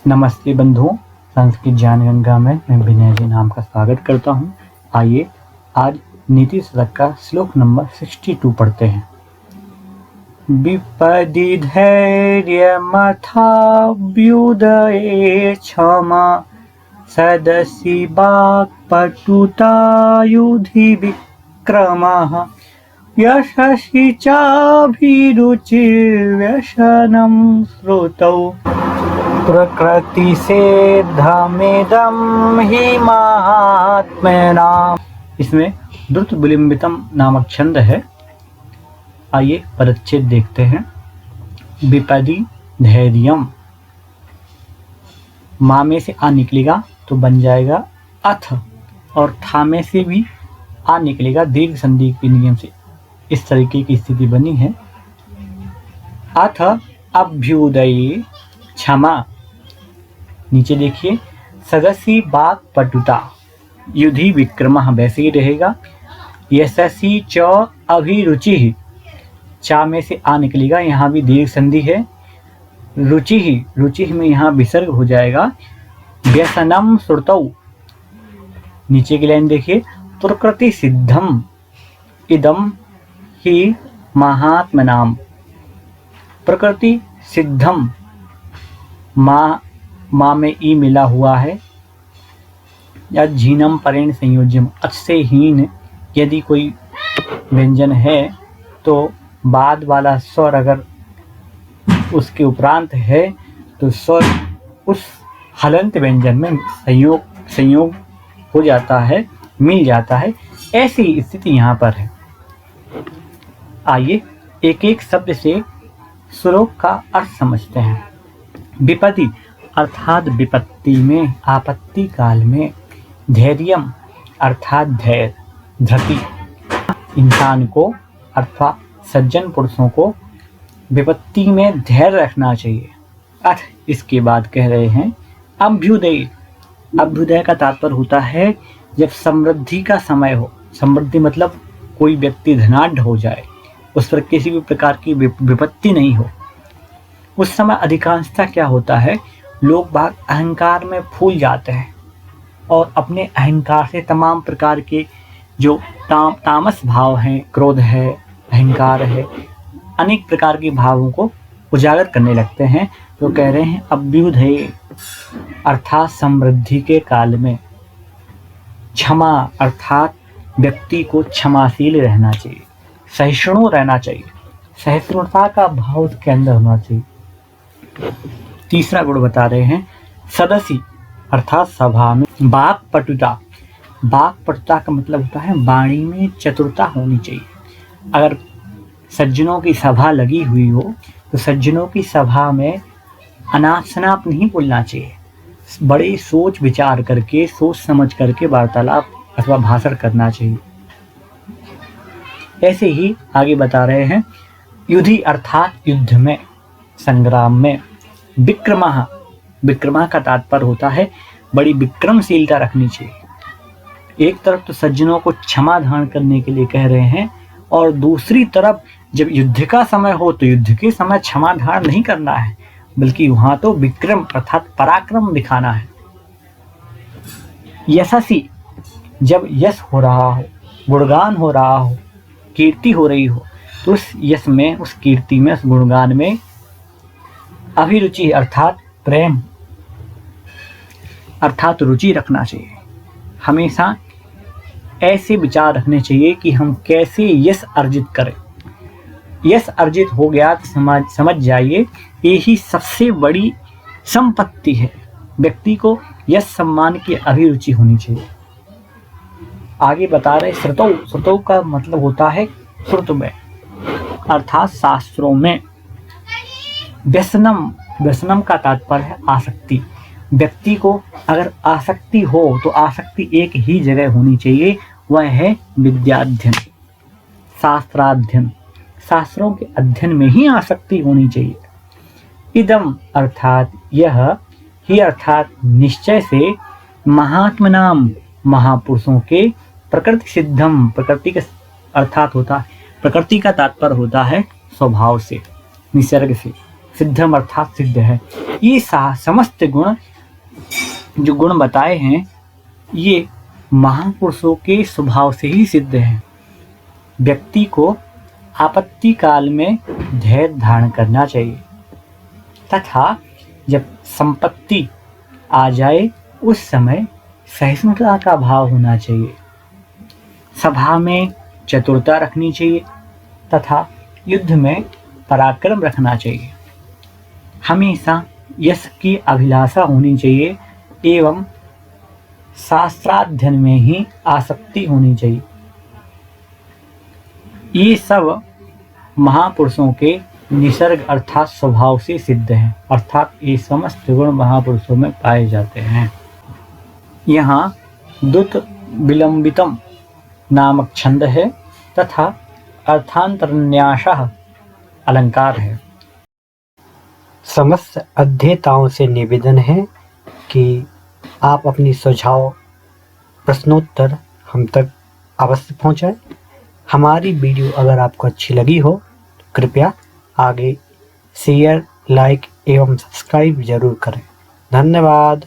नमस्ते बंधुओं, संस्कृत ज्ञान गंगा में मैं विनय जी नाम का स्वागत करता हूँ। आइए आज नीति शतक का श्लोक नंबर 62 पढ़ते हैं। विपदि धैर्यमथाभ्युदये क्षमा सदसि वाक्पटुता युधि विक्रमः यशसि चाभिरुचिर्व्यसनं श्रुतौ प्रकृति सिद्धमिदं हि महात्म्यानाम्। इसमें द्रुत विलंबितम नामक छंद है। आइए पदच्छेद देखते हैं। विपदि धैर्यम, माँ में से आ निकलेगा तो बन जाएगा अथ, और था में से भी आ निकलेगा दीर्घ संधि के नियम से। इस तरीके की स्थिति बनी है। अथ अभ्युदये क्षमा, नीचे देखिए सदसि बाक पटुता युधि विक्रमः, वैसे ही रहेगा। यशसि च अभिरुचि, चा में से आ निकलेगा, यहाँ भी दीर्घ संधि है। रुचि, रुचि में यहाँ विसर्ग हो जाएगा। व्यसनम श्रुतौ, नीचे की लाइन देखिए। प्रकृति सिद्धम इदम ही महात्मनाम, प्रकृति सिद्धम, माँ में ई मिला हुआ है। या झीनम परेण संयोज्यम, अच से हीन यदि कोई व्यंजन है तो बाद वाला स्वर अगर उसके उपरांत है तो स्वर उस हलंत व्यंजन में संयोग हो जाता है, मिल जाता है। ऐसी स्थिति यहाँ पर है। आइए एक एक शब्द से श्लोक का अर्थ समझते हैं। विपदि अर्थात विपत्ति में, आपत्ति काल में। धैर्यम अर्थात धैर्य, धृति। इंसान को अर्थात सज्जन पुरुषों को विपत्ति में धैर्य रखना चाहिए। अथ इसके बाद कह रहे हैं अभ्युदय। अभ्युदय का तात्पर्य होता है जब समृद्धि का समय हो। समृद्धि मतलब कोई व्यक्ति धनाढ्य हो जाए, उस पर किसी भी प्रकार की विपत्ति नहीं हो। उस समय अधिकांशतः क्या होता है, लोग बाग अहंकार में फूल जाते हैं और अपने अहंकार से तमाम प्रकार के जो तामस भाव हैं, क्रोध है, अहंकार है, अनेक प्रकार के भावों को उजागर करने लगते हैं। तो कह रहे हैं अभ्युदय अर्थात समृद्धि के काल में। क्षमा अर्थात व्यक्ति को क्षमाशील रहना चाहिए, सहिष्णु रहना चाहिए। सहिष्णुता का भाव उसके अंदर होना चाहिए। तीसरा गुण बता रहे हैं सदसि अर्थात सभा में। वाक पटुता, वाक पटुता का मतलब होता है वाणी में चतुरता होनी चाहिए। अगर सज्जनों की सभा लगी हुई हो तो सज्जनों की सभा में अनाप शनाप नहीं बोलना चाहिए। बड़े सोच विचार करके, सोच समझ करके वार्तालाप अथवा भाषण करना चाहिए। ऐसे ही आगे बता रहे हैं युधि अर्थात युद्ध में, संग्राम में। विक्रमः, विक्रमः का तात्पर्य होता है बड़ी विक्रमशीलता रखनी चाहिए। एक तरफ तो सज्जनों को क्षमा दान करने के लिए कह रहे हैं और दूसरी तरफ जब युद्ध का समय हो तो युद्ध के समय क्षमा दान नहीं करना है, बल्कि वहां तो विक्रम अर्थात पराक्रम दिखाना है। यशस्वी, जब यश हो रहा हो, गुणगान हो रहा हो, कीर्ति हो रही हो, तो उस यश में, उस कीर्ति में, उस गुणगान में अभिरुचि अर्थात प्रेम अर्थात रुचि रखना चाहिए। हमेशा ऐसे विचार रखने चाहिए कि हम कैसे यश अर्जित करें। यश अर्जित हो गया तो समझ जाइए यही सबसे बड़ी संपत्ति है। व्यक्ति को यश सम्मान की अभिरुचि होनी चाहिए। आगे बता रहे श्रुतौ। श्रुतौ का मतलब होता है श्रुत में अर्थात शास्त्रों में। व्यसनम, व्यसनम का तात्पर्य है आसक्ति। व्यक्ति को अगर आसक्ति हो तो आसक्ति एक ही जगह होनी चाहिए, वह है विद्याध्ययन, शास्त्राध्ययन। शास्त्रों के अध्ययन में ही आसक्ति होनी चाहिए। इदम अर्थात यह, ही अर्थात निश्चय से, महात्मनाम महापुरुषों के, प्रकृति सिद्धम, प्रकृति का अर्थात होता है, प्रकृति का तात्पर्य होता है स्वभाव से, निसर्ग से। सिद्धम अर्थात सिद्ध है। ये समस्त गुण जो गुण बताए हैं ये महापुरुषों के स्वभाव से ही सिद्ध हैं। व्यक्ति को आपत्ति काल में धैर्य धारण करना चाहिए तथा जब संपत्ति आ जाए उस समय सहिष्णुता का भाव होना चाहिए। सभा में चतुरता रखनी चाहिए तथा युद्ध में पराक्रम रखना चाहिए। हमेशा यश की अभिलाषा होनी चाहिए एवं शास्त्राध्ययन में ही आसक्ति होनी चाहिए। ये सब महापुरुषों के निसर्ग अर्थात स्वभाव से सिद्ध हैं, अर्थात ये समस्त गुण महापुरुषों में पाए जाते हैं। यहाँ दुत विलंबितम नामक छंद है तथा अर्थांतरन्यासः अलंकार है। समस्त अध्येताओं से निवेदन है कि आप अपनी सुझाव प्रश्नोत्तर हम तक अवश्य पहुंचाएं। हमारी वीडियो अगर आपको अच्छी लगी हो तो कृपया आगे शेयर, लाइक एवं सब्सक्राइब जरूर करें। धन्यवाद।